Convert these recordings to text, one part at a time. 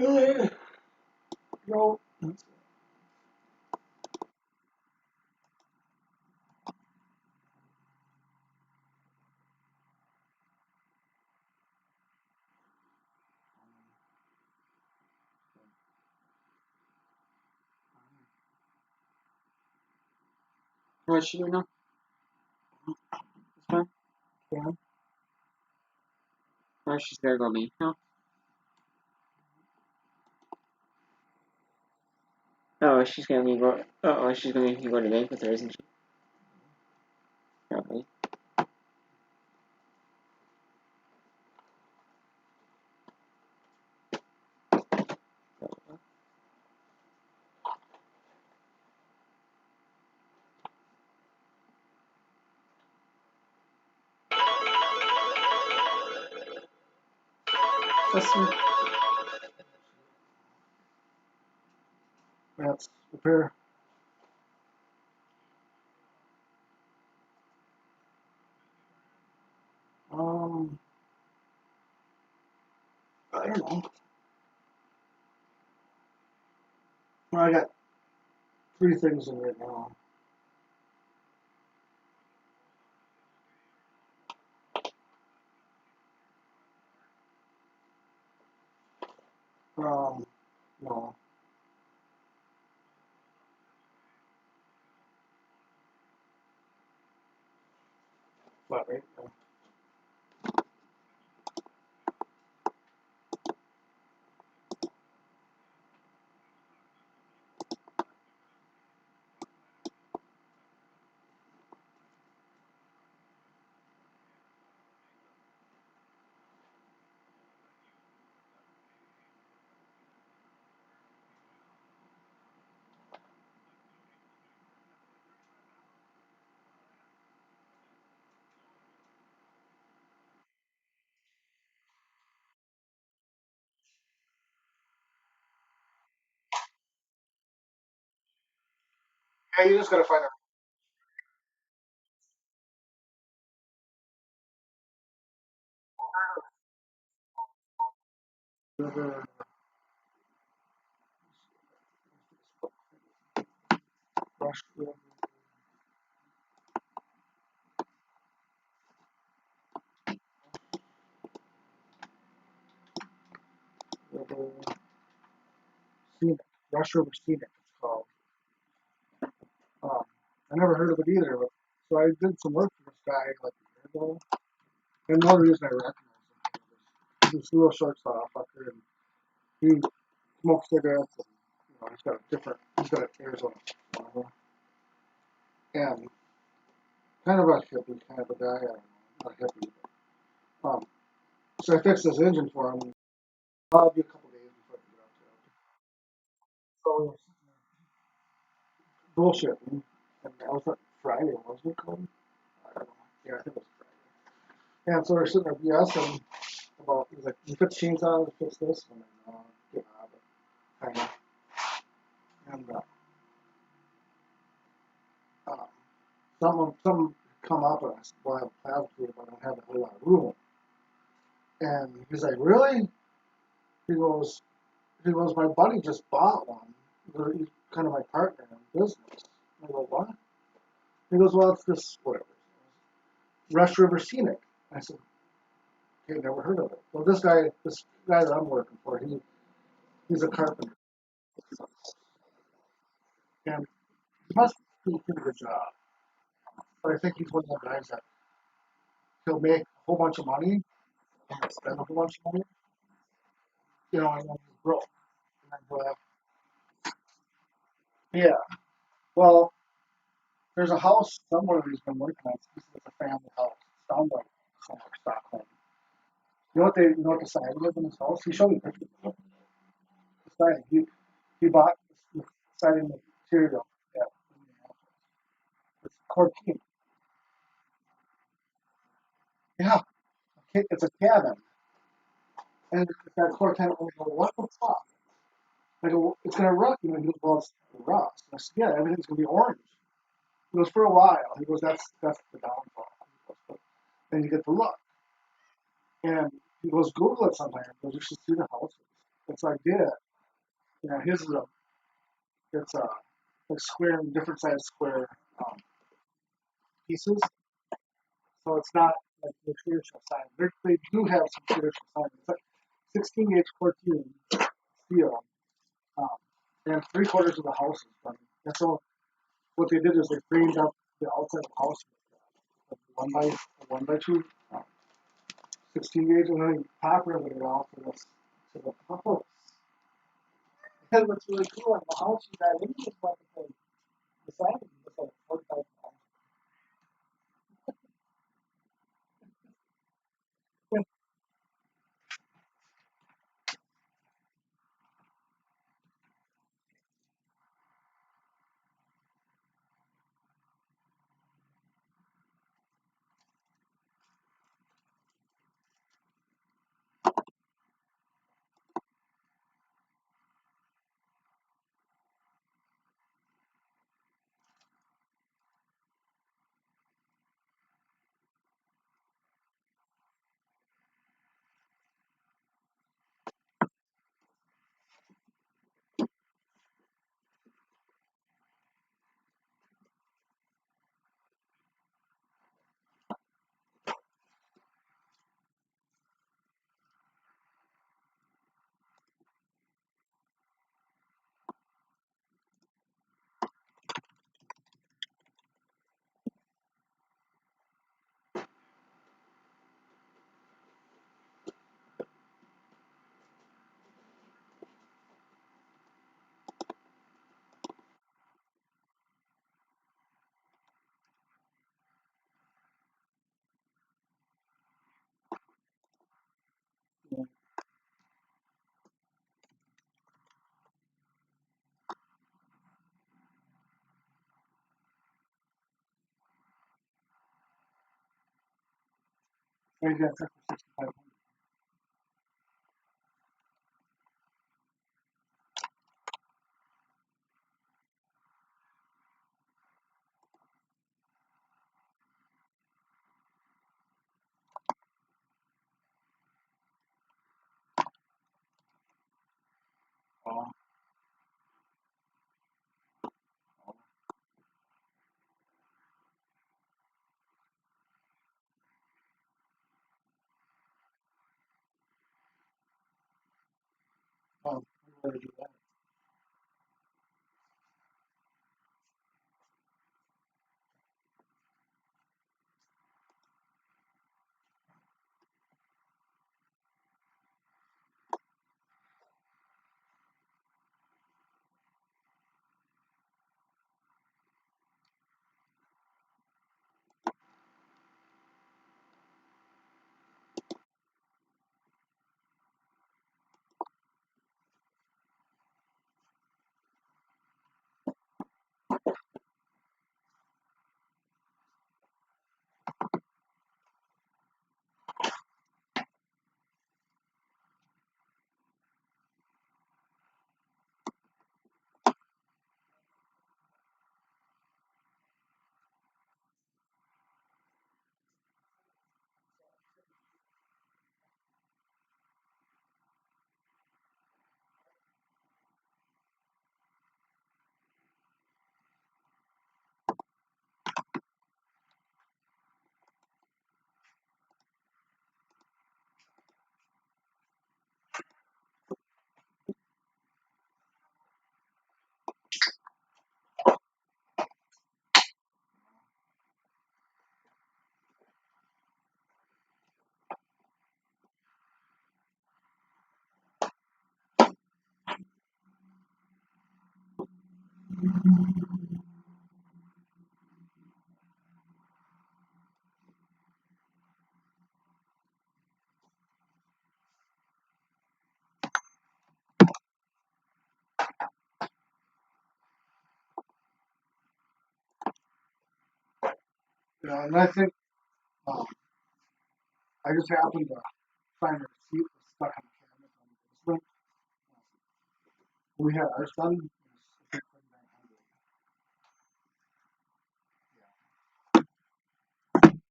No. What's she doing now? This time? Yeah. Oh, she's gotta go leave now. Oh, she's gonna leave. Oh, she's gonna go to bank with her, isn't she? Probably. Customer. That's repair. I don't know. Well, I got 3 things in right now. No. Flat rate. No. Yeah, you just gotta find a brush. Scenic. Rush River Scenic, it's called. I never heard of it either. But, so I did some work for this guy like a year ago. And the only reason I recognize him is he's a little short stop up there, and he smokes cigarettes, and he's got an Arizona flower, and kind of a hippie kind of a guy. I don't know, not hippie, but, so I fixed his engine for him. I'll be a couple days before I get out to him. So bullshit. And that was Friday, wasn't it, Cody? I don't know. Yeah, I think it was Friday. And so we're sitting there BSing about, he's like, you fix chainsaw, you fix this, and then, get out of it, kind of. And, uh, some come up and I said, well, I have a plasma feeder, but I don't have a whole lot of room. And he's like, really? He goes, my buddy just bought one. He's kind of my partner in business. I go, what? He goes, well, it's this, whatever. Rush River Scenic. I said, okay, never heard of it. Well, this guy that I'm working for, he's a carpenter. And he must do a pretty good job. But I think he's one of the guys that he'll make a whole bunch of money and spend a whole bunch of money, and then he's broke. And then he'll have, yeah. Well, there's a house somewhere he's been working on. This is a family house. It sounds like somewhere in Stockholm. You know what the siding is in this house? He showed me pictures of the siding. He bought the siding material at it's Cortina. Yeah, it's a cabin. And it's got Cortina. I go, what the fuck? I go, it's gonna rust. He goes, well, it's rust. I said, yeah, everything's gonna be orange. He goes, for a while. He goes, that's the downfall. He goes, but then you get to look. And he goes, Google it sometime. He goes, you should see the houses. And so I did it. His is it's a like square, different size square um, pieces. So it's not like the traditional sign. They do have some traditional signs. It's like 16 gauge 14 steel, um, and 3/4 of the house is running. And so what they did is they framed up the outside of the house with one by two 16 gauge, and then top riveted it off to the house. And what's really cool on the house you got in is like the sign is like 45,000. Maybe that's for 6,500. Oh, oh, where did you do that? And I think um, I just happened to find a receipt that's stuck on the cabinet on the basement. We had ours done. It was, I think, 2,900.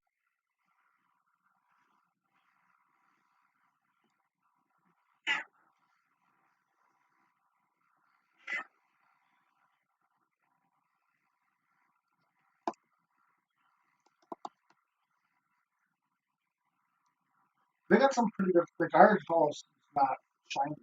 They got some pretty good. The garbage house is not shiny.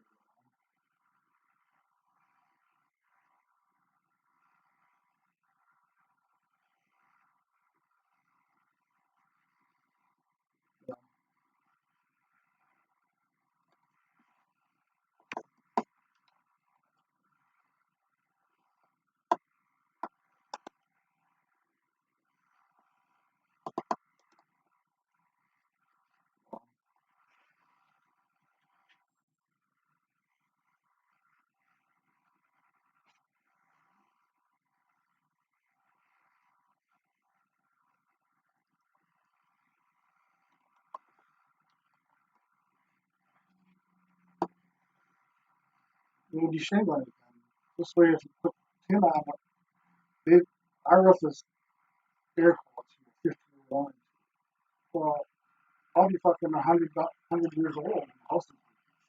It would be shingling again. This way, if you put tin on it, they, our roof is air quality 51. Well, I'll be fucking 100 years old. And the house is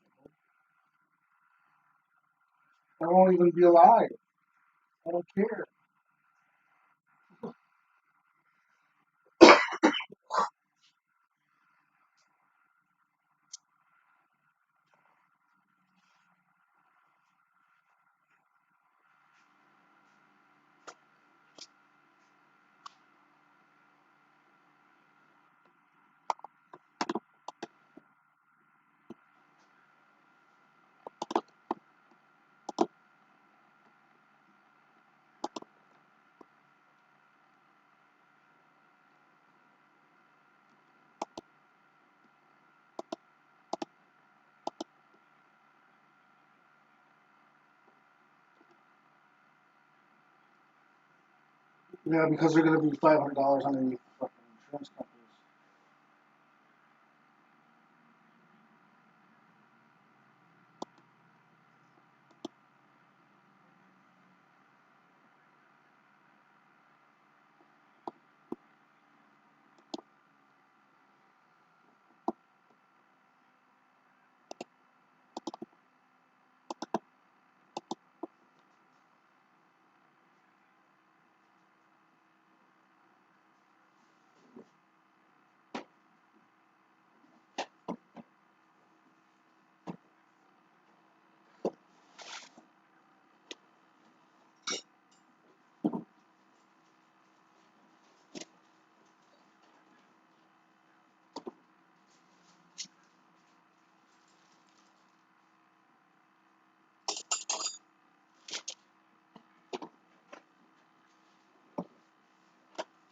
shingled. I won't even be alive. I don't care. Yeah, because they're going to be $500 underneath the fucking insurance companies.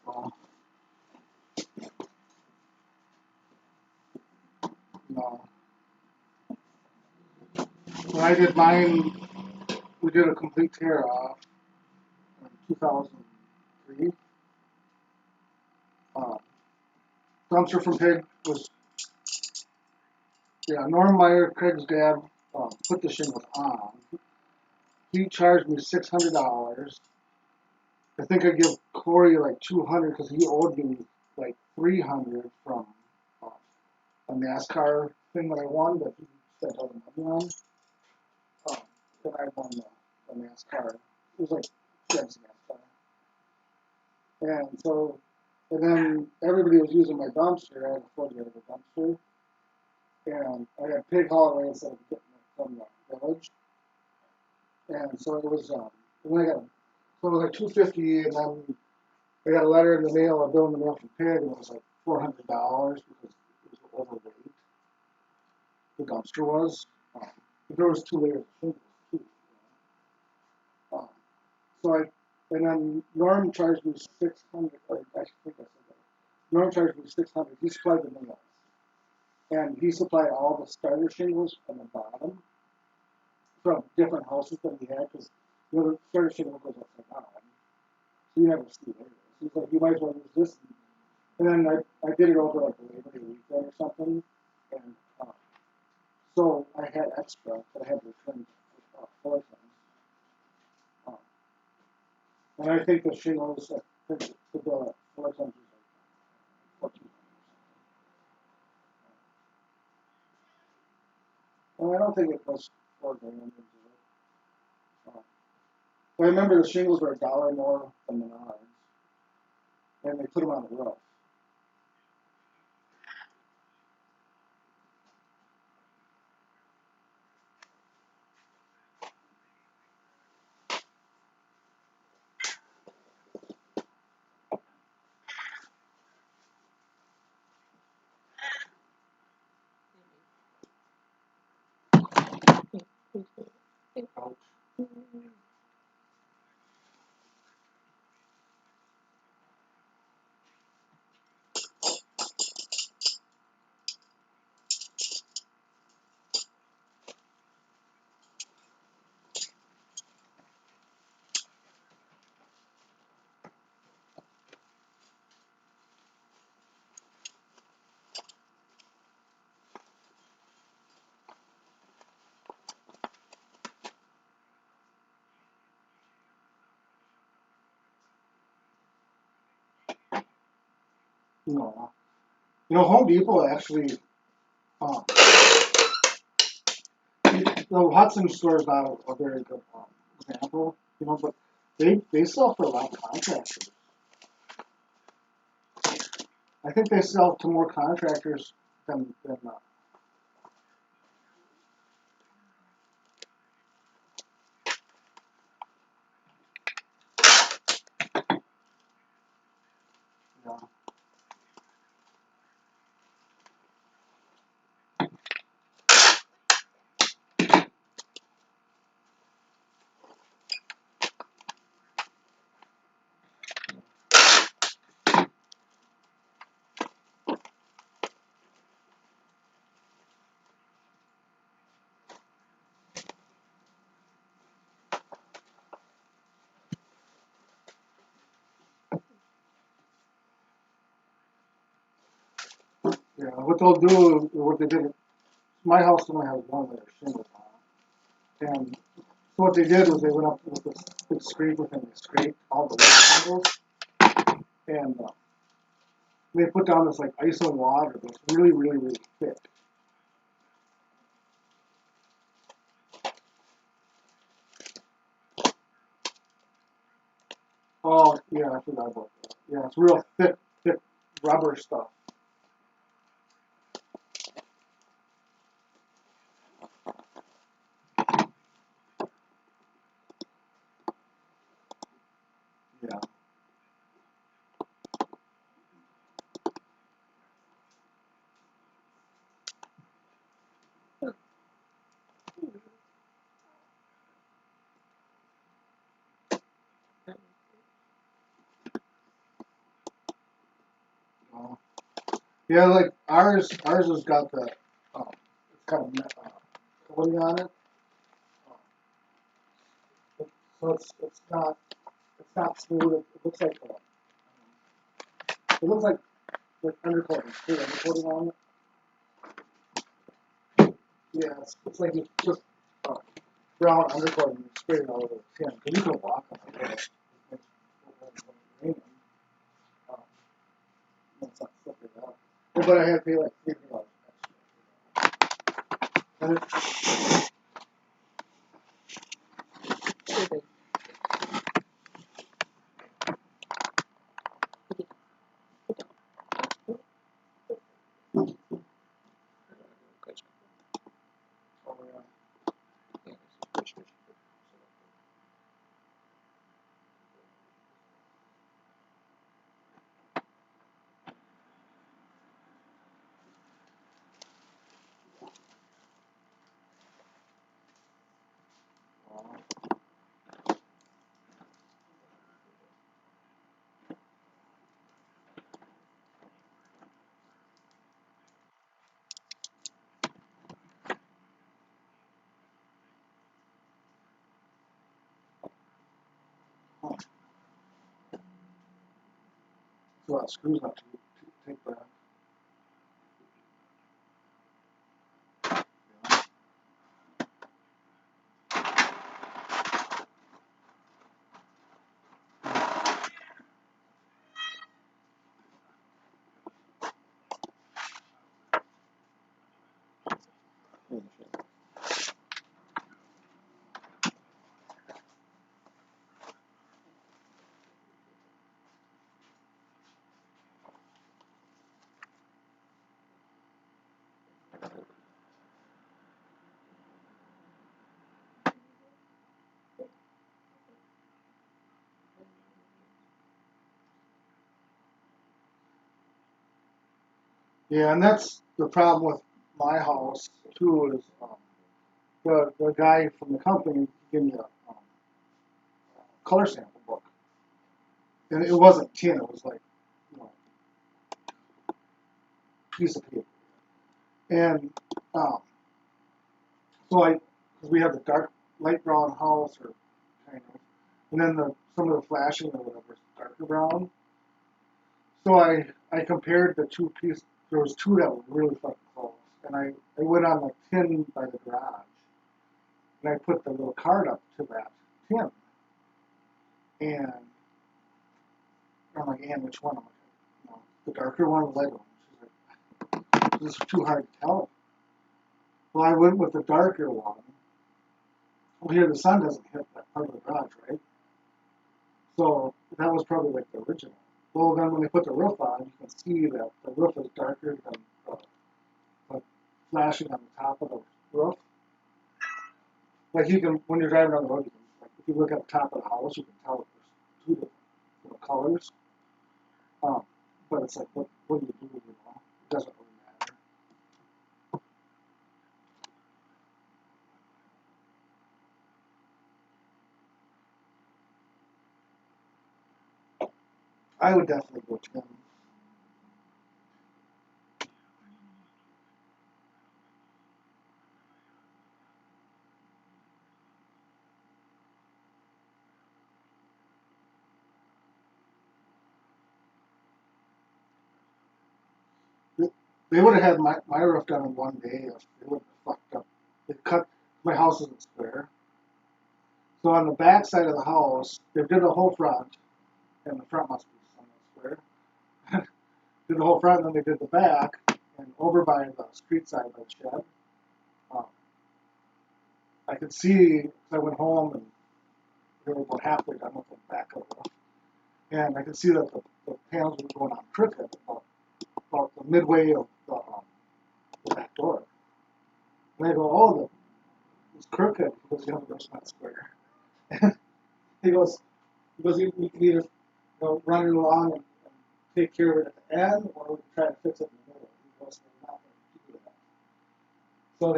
Well, no. When I did mine, we did a complete tear off in 2003. Uh, dumpster from Pig was, yeah, Norm Meyer, Craig's dad, put the shingles on. He charged me $600. I think I give Corey like 200 because he owed me like 300 from uh, a NASCAR thing that I won that he spent all the money on. Um, that I won the NASCAR. It was like Fred's NASCAR. And so, and then everybody was using my dumpster. I had a 40-yard dumpster. And I had Pig Holloway instead of getting it from the village. And so it was, and I got, so it was like 250, and then I got a letter in the mail, a bill in the mail from Pig, and it was like $400 because it was overweight. The dumpster was. Um, there was 2 layers of shingles too. Um, so I, and then Norm charged me 600. Or I think I said that. Norm charged me 600. He supplied the nails, and he supplied all the starter shingles on the bottom from different houses that he had because the starter shingle goes upside down, so you never see it. He's like, you might as well use this. And then I did it over like a Labor Day weekend or something, and so I had extra that I had to return 4 times. Um, and I think the shingles, the bill at 4 times was like 14. And I don't think it was 4 grand into it. I remember the shingles were $1 more than Menards, and they put them on the roof. No. Home Depot actually, um, the Hudson store is not a very good example, but they sell for a lot of contractors. I think they sell to more contractors than yeah. Yeah, what they'll do, what they did, my house only has one layer shingle on it. And so what they did was they went up with this big scraper and they scraped all the wood shingles. And they put down this like iso water that's really, really, really thick. Oh, yeah, I forgot about that. Yeah, it's real thick, thick rubber stuff. Yeah. Uh, yeah, like ours has got the, it's got a coating on it. So it's not smooth. It looks like like undercoating, clear undercoating on it. Yeah, it's like it's just uh, brown undercoating and sprayed it all over the tin. Because you can walk on it. Uh, it's not slippery at all. But I had to pay like $300 extra. And oh, so that screws not to take that. Yeah, and that's the problem with my house too. Is the guy from the company gave me a color sample book, and it wasn't tin. It was like you know piece of paper. And um, so because we have the dark light brown house or kind of, and then some of the flashing or whatever is darker brown. So I compared the two pieces. There was two that were really fucking close, and I went on the tin by the garage, and I put the little card up to that tin, and I'm like, and which one? I'm like, the darker one, the lighter one. She's like, this is too hard to tell. Well, I went with the darker one. Well, here the sun doesn't hit that part of the garage, right? So that was probably like the original. Well, then when they put the roof on, you can see that the roof is darker than the flashing on the top of the roof. Like you can, when you're driving on the road, you can, like if you look at the top of the house, you can tell that there's two different colors. But it's like, what do you do? You know, it doesn't really matter. I would definitely go Tim. They would have had my roof done in one day if they wouldn't have fucked up. They cut, my house isn't square. So on the back side of the house, they did the whole front, and the front must be somewhat square. Did the whole front, and then they did the back, and over by the street side by the shed. Um, I could see, because I went home and they were about halfway done with the back of the roof, and I could see that the panels were going on crooked about the midway of the back door. And I go, oh, it's crooked. He goes, yeah, the roof's not square. he goes, you can either run it along and take care of it at the end, or we can try to fix it in the middle. He goes, we're not going to do that. So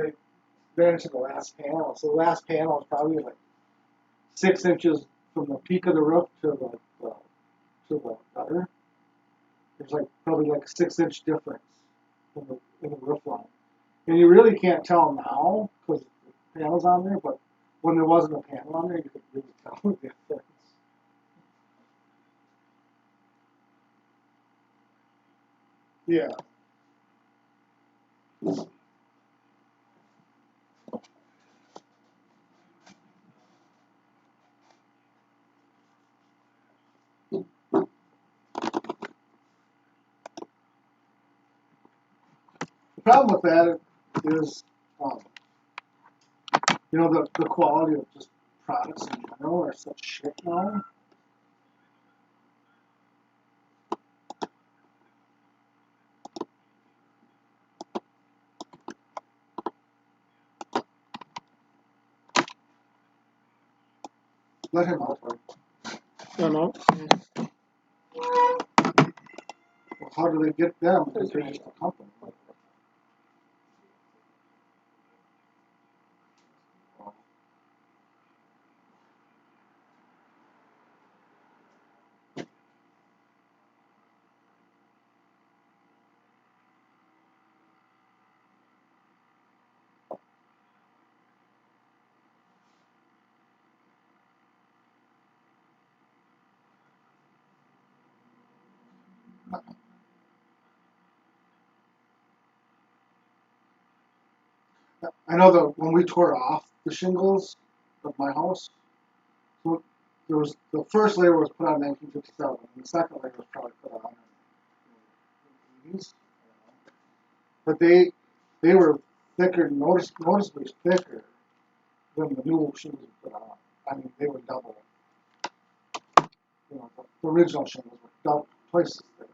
they ran into the last panel. So the last panel is probably like 6 inches from the peak of the roof to the gutter. There's like probably like a 6-inch difference in the roof line. And you really can't tell now because the panel's on there, but when there wasn't a panel on there, you could really tell the difference. Yeah. The problem with that is, um, the quality of just products in general are such shit now. Let him out. Right? No, no. Well, how do they get them? Because they're just a company. I know that when we tore off the shingles of my house, so there was the first layer was put on in 1957, and the second layer was probably put on in the 80s. But they were thicker, noticeably thicker than the new shingles we put on. I mean, they were double. The original shingles were double, twice as thick.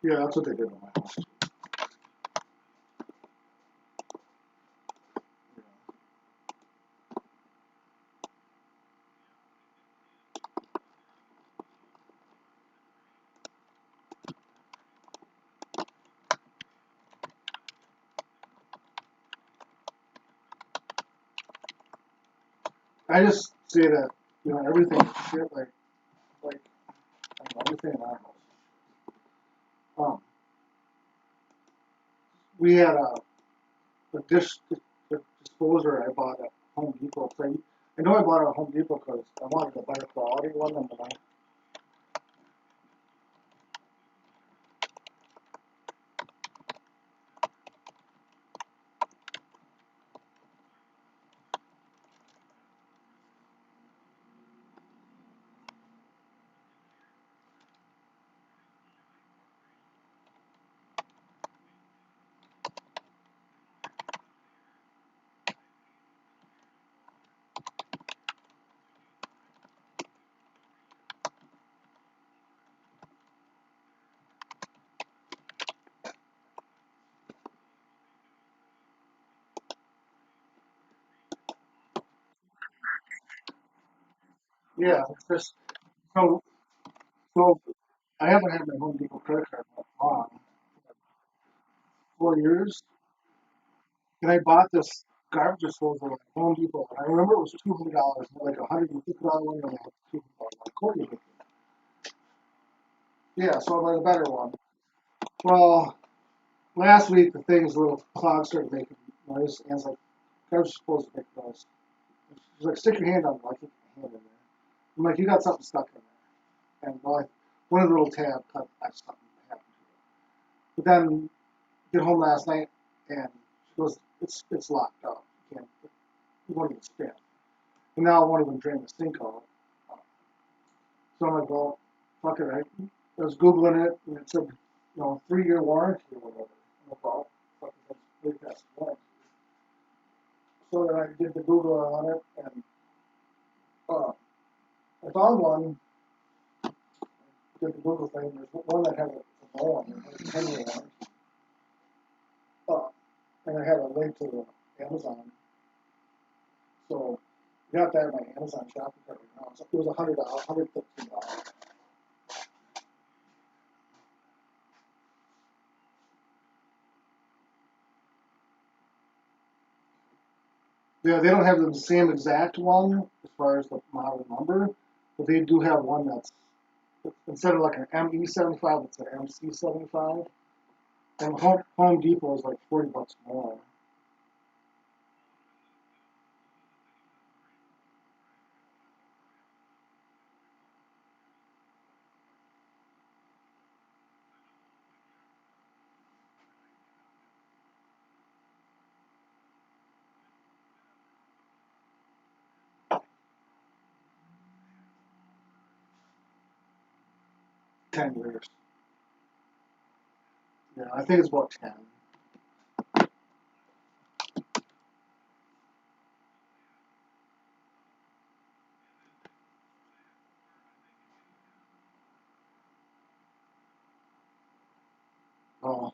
Yeah, that's what they did on my house. I just say that, everything shit, like, I don't know, everything in our house. Um, we had a dish disposer I bought at Home Depot. So I know I bought it at Home Depot because I wanted a better quality one than the one. Yeah, it's just so so. I haven't had my Home Depot credit card in that long, 4 years, and I bought this garbage disposal at Home Depot. And I remember it was $200, like $150 one, and I had $200 one. Courtney, yeah, so I bought a better one. Well, last week the thing's little clogs started making noise, and it's like garbage disposal make noise. She's like, stick your hand on it. I keep my hand in there. I'm like, you got something stuck in there. And well, one of the little tab cut, that's something happened to it. But then get home last night, and she goes, it's locked up. You can't, you won't even spin. And now I won't even drain the sink out. So I'm like, well, fuck it. I was Googling it, and it said, 3-year warranty or whatever. I'm like, well, fuck it, that's way past the warranty. So then I did the Google on it, and uh, I found one, did the Google thing. There's one that has a no on it, like a 10-year warranty. Uh, and I had a link to the Amazon. So I got that in my Amazon shopping cart right now. So it was $100, $115. Yeah, they don't have the same exact one as far as the model number, but they do have one that's instead of like an ME75, it's an MC75. And Home Depot is like $40 more. 10 years. Yeah, I think it's about 10. Oh,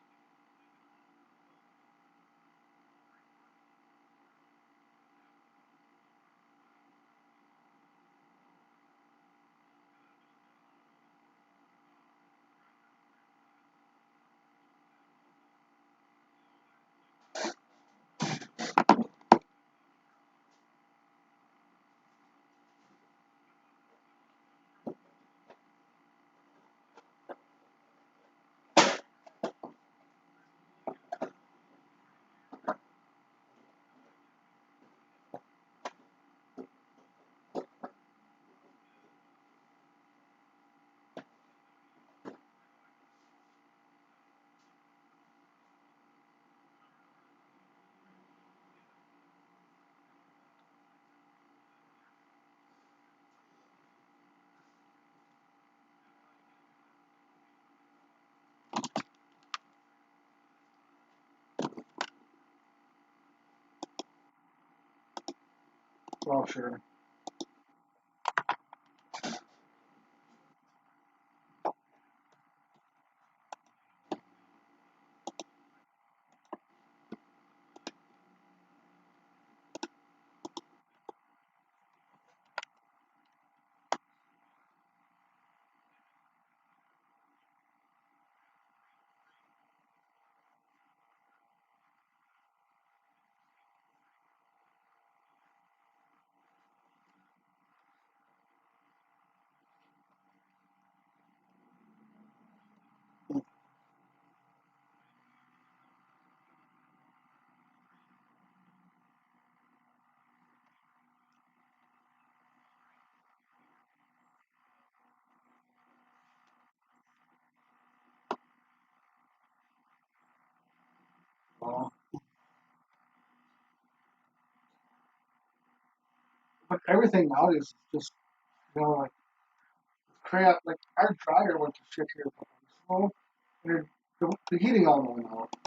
12, sure. But everything nowadays is just, like crap. Like our dryer went to shit here a couple weeks ago, and the heating element went out.